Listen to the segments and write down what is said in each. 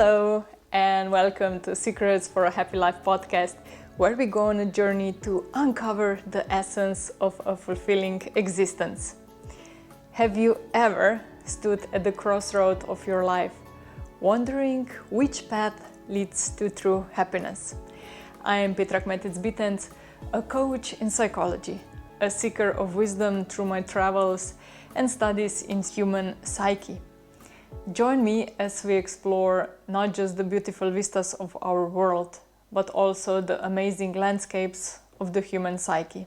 Hello and welcome to Secrets for a Happy Life podcast, where we go on a journey to uncover the essence of a fulfilling existence. Have you ever stood at the crossroad of your life, wondering which path leads to true happiness? I am Petra Kmetec-Bitenc, a coach in psychology, a seeker of wisdom through my travels and studies in human psyche. Join me as we explore not just the beautiful vistas of our world, but also the amazing landscapes of the human psyche.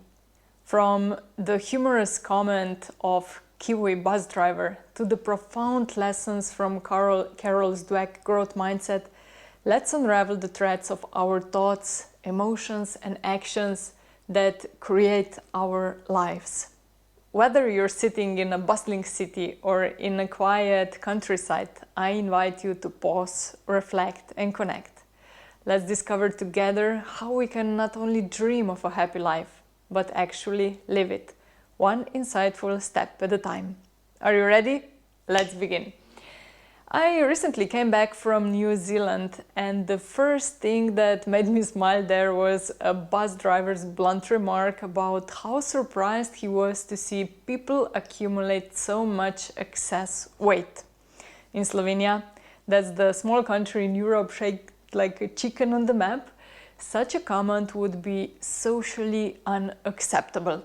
From the humorous comment of Kiwi bus driver to the profound lessons from Carol Dweck's growth mindset, let's unravel the threads of our thoughts, emotions, and actions that create our lives. Whether you're sitting in a bustling city or in a quiet countryside, I invite you to pause, reflect, and connect. Let's discover together how we can not only dream of a happy life, but actually live it, one insightful step at a time. Are you ready? Let's begin. I recently came back from New Zealand, and the first thing that made me smile there was a bus driver's blunt remark about how surprised he was to see people accumulate so much excess weight. In Slovenia, that's the small country in Europe shaped like a chicken on the map, such a comment would be socially unacceptable.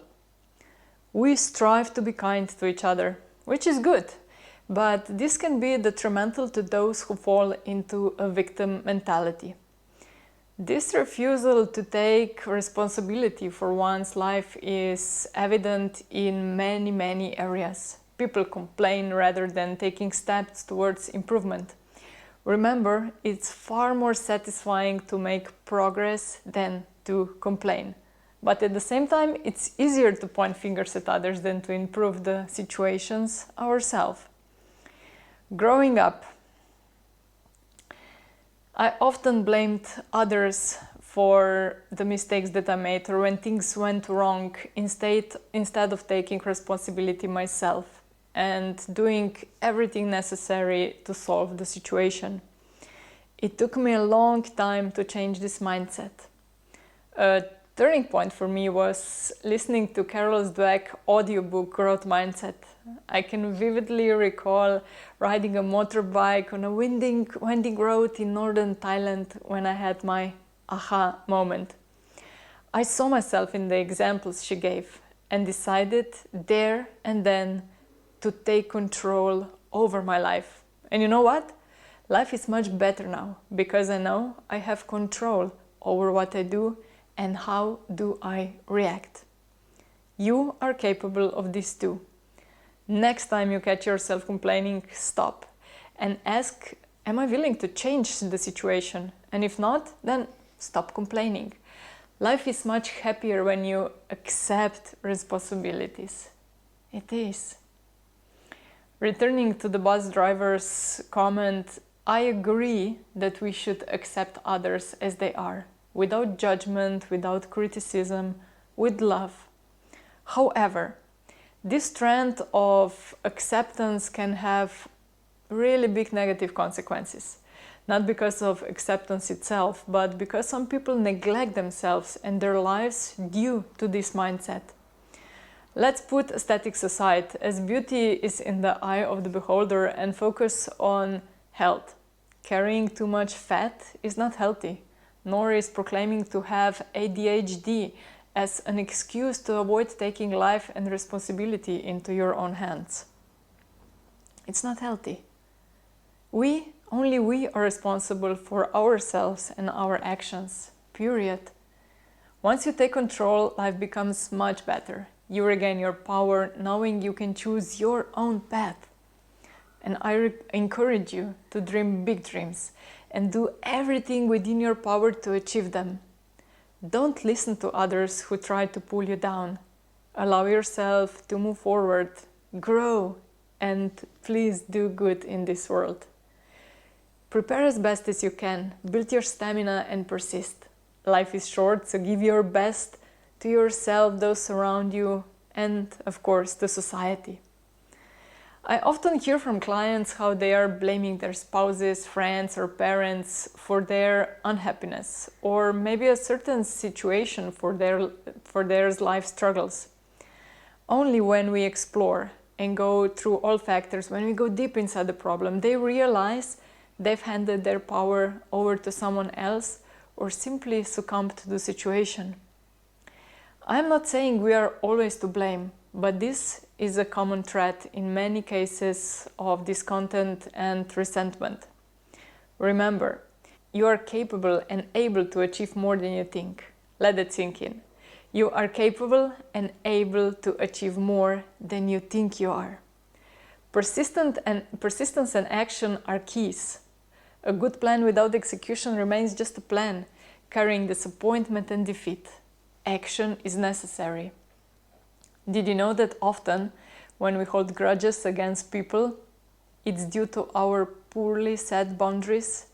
We strive to be kind to each other, which is good. But this can be detrimental to those who fall into a victim mentality. This refusal to take responsibility for one's life is evident in many areas. People complain rather than taking steps towards improvement. Remember, it's far more satisfying to make progress than to complain. But at the same time, it's easier to point fingers at others than to improve the situations ourselves. Growing up, I often blamed others for the mistakes that I made or when things went wrong instead of taking responsibility myself and doing everything necessary to solve the situation. It took me a long time to change this mindset. A turning point for me was listening to Carol Dweck's audiobook Growth Mindset. I can vividly recall riding a motorbike on a winding road in northern Thailand when I had my aha moment. I saw myself in the examples she gave and decided there and then to take control over my life. And you know what? Life is much better now because I know I have control over what I do and how do I react. You are capable of this too. Next time you catch yourself complaining, stop and ask, am I willing to change the situation? And if not, then stop complaining. Life is much happier when you accept responsibilities. It is. Returning to the bus driver's comment, I agree that we should accept others as they are, without judgment, without criticism, with love. However, this trend of acceptance can have really big negative consequences. Not because of acceptance itself, but because some people neglect themselves and their lives due to this mindset. Let's put aesthetics aside, as beauty is in the eye of the beholder, and focus on health. Carrying too much fat is not healthy, nor is proclaiming to have ADHD as an excuse to avoid taking life and responsibility into your own hands. It's not healthy. Only we are responsible for ourselves and our actions, period. Once you take control, life becomes much better. You regain your power knowing you can choose your own path. And I encourage you to dream big dreams and do everything within your power to achieve them. Don't listen to others who try to pull you down. Allow yourself to move forward, grow, and please do good in this world. Prepare as best as you can, build your stamina and persist. Life is short, so give your best to yourself, those around you, and of course to society. I often hear from clients how they are blaming their spouses, friends, or parents for their unhappiness, or maybe a certain situation for their life struggles. Only when we explore and go through all factors, when we go deep inside the problem, they realize they've handed their power over to someone else or simply succumbed to the situation. I'm not saying we are always to blame, but this is a common thread in many cases of discontent and resentment. Remember, you are capable and able to achieve more than you think. Let it sink in. You are capable and able to achieve more than you think you are. Persistence and action are keys. A good plan without execution remains just a plan, carrying disappointment and defeat. Action is necessary. Did you know that often when we hold grudges against people, it's due to our poorly set boundaries?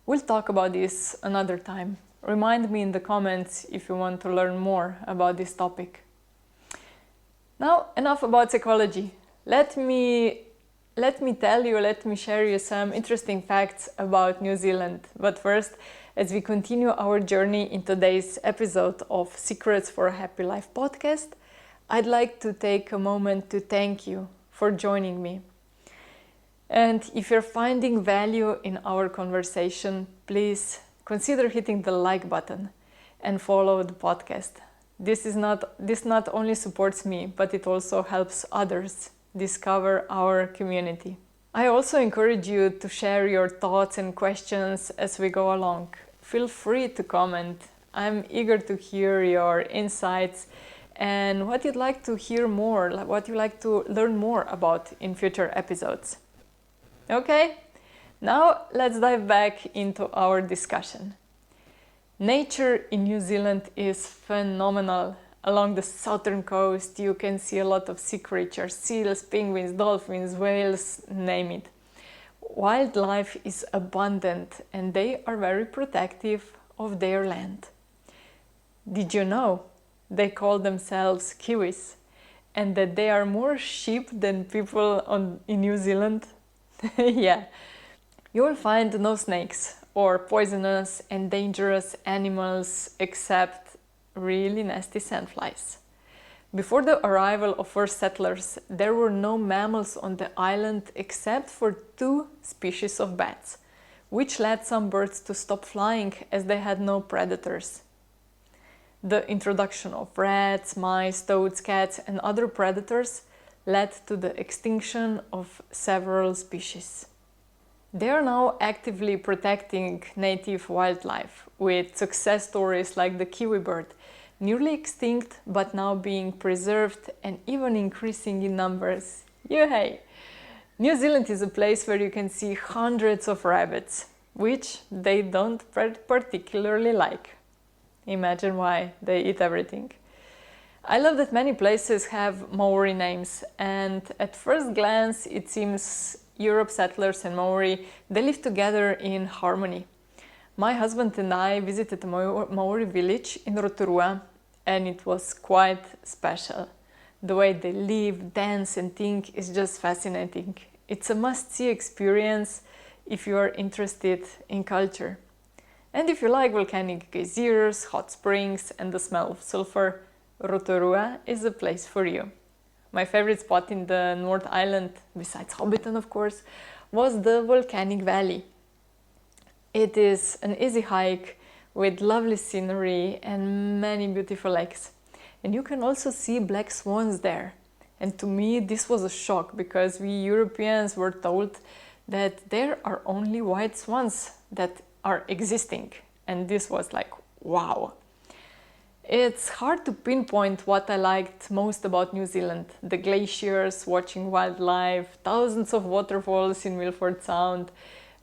We'll talk about this another time. Remind me in the comments if you want to learn more about this topic. Now, enough about psychology. Let me share you some interesting facts about New Zealand. But first, as we continue our journey in today's episode of Secrets for a Happy Life podcast, I'd like to take a moment to thank you for joining me. And if you're finding value in our conversation, please consider hitting the like button and follow the podcast. This not only supports me, but it also helps others discover our community. I also encourage you to share your thoughts and questions as we go along. Feel free to comment. I'm eager to hear your insights and what you'd like to hear more, what you'd like to learn more about in future episodes. Okay, now let's dive back into our discussion. Nature in New Zealand is phenomenal. Along the southern coast, you can see a lot of sea creatures, seals, penguins, dolphins, whales, name it. Wildlife is abundant and they are very protective of their land. Did you know they call themselves Kiwis and that they are more sheep than people in New Zealand? Yeah. You will find no snakes or poisonous and dangerous animals except really nasty sandflies. Before the arrival of first settlers, there were no mammals on the island except for 2 species of bats, which led some birds to stop flying as they had no predators. The introduction of rats, mice, toads, cats, and other predators led to the extinction of several species. They are now actively protecting native wildlife, with success stories like the kiwi bird, nearly extinct but now being preserved and even increasing in numbers. Yay! New Zealand is a place where you can see hundreds of rabbits, which they don't particularly like. Imagine why, they eat everything. I love that many places have Maori names, and at first glance it seems Europe settlers and Maori, they live together in harmony. My husband and I visited a Maori village in Rotorua, and it was quite special. The way they live, dance and think is just fascinating. It's a must-see experience if you are interested in culture. And if you like volcanic geysers, hot springs and the smell of sulfur, Rotorua is a place for you. My favorite spot in the North Island, besides Hobbiton of course, was the volcanic valley. It is an easy hike with lovely scenery and many beautiful lakes. And you can also see black swans there. And to me this was a shock, because we Europeans were told that there are only white swans that are existing. And this was like, wow. It's hard to pinpoint what I liked most about New Zealand. The glaciers, watching wildlife, thousands of waterfalls in Milford Sound,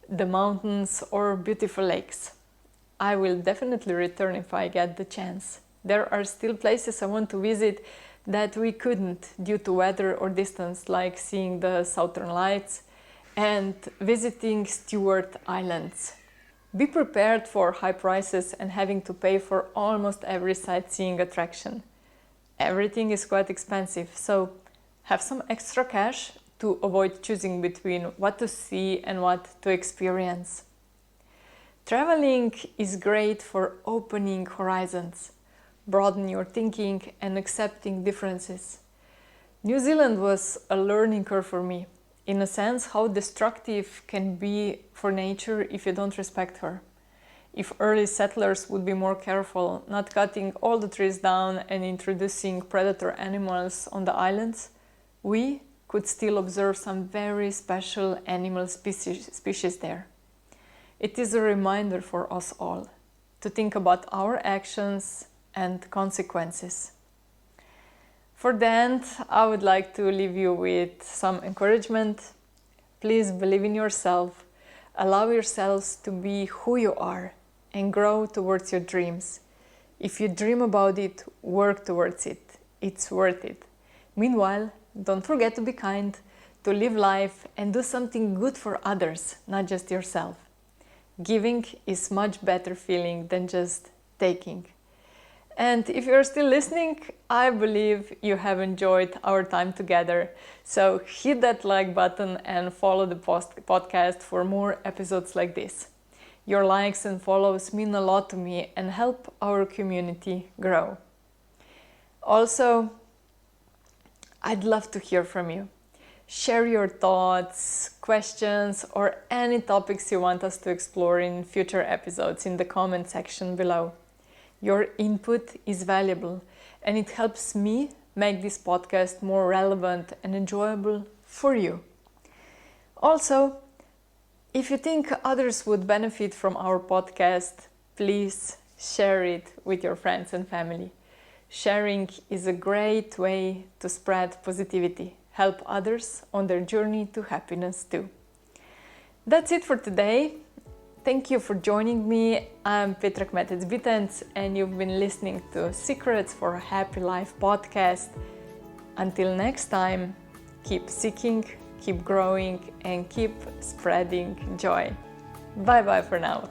the mountains or beautiful lakes. I will definitely return if I get the chance. There are still places I want to visit that we couldn't due to weather or distance, like seeing the Southern Lights and visiting Stewart Islands. Be prepared for high prices and having to pay for almost every sightseeing attraction. Everything is quite expensive, so have some extra cash to avoid choosing between what to see and what to experience. Traveling is great for opening horizons, broadening your thinking and accepting differences. New Zealand was a learning curve for me, in a sense how destructive can be for nature if you don't respect her. If early settlers would be more careful, not cutting all the trees down and introducing predator animals on the islands, we could still observe some very special animal species there. It is a reminder for us all to think about our actions and consequences. For the end, I would like to leave you with some encouragement. Please believe in yourself, allow yourselves to be who you are and grow towards your dreams. If you dream about it, work towards it. It's worth it. Meanwhile, don't forget to be kind, to live life and do something good for others, not just yourself. Giving is much better feeling than just taking. And if you're still listening, I believe you have enjoyed our time together. So hit that like button and follow the podcast for more episodes like this. Your likes and follows mean a lot to me and help our community grow. Also, I'd love to hear from you. Share your thoughts, questions, or any topics you want us to explore in future episodes in the comment section below. Your input is valuable and it helps me make this podcast more relevant and enjoyable for you. Also, if you think others would benefit from our podcast, please share it with your friends and family. Sharing is a great way to spread positivity, help others on their journey to happiness too. That's it for today. Thank you for joining me. I'm Petra Kmetec-Bitenc and you've been listening to Secrets for a Happy Life podcast. Until next time, keep seeking, keep growing and keep spreading joy. Bye bye for now.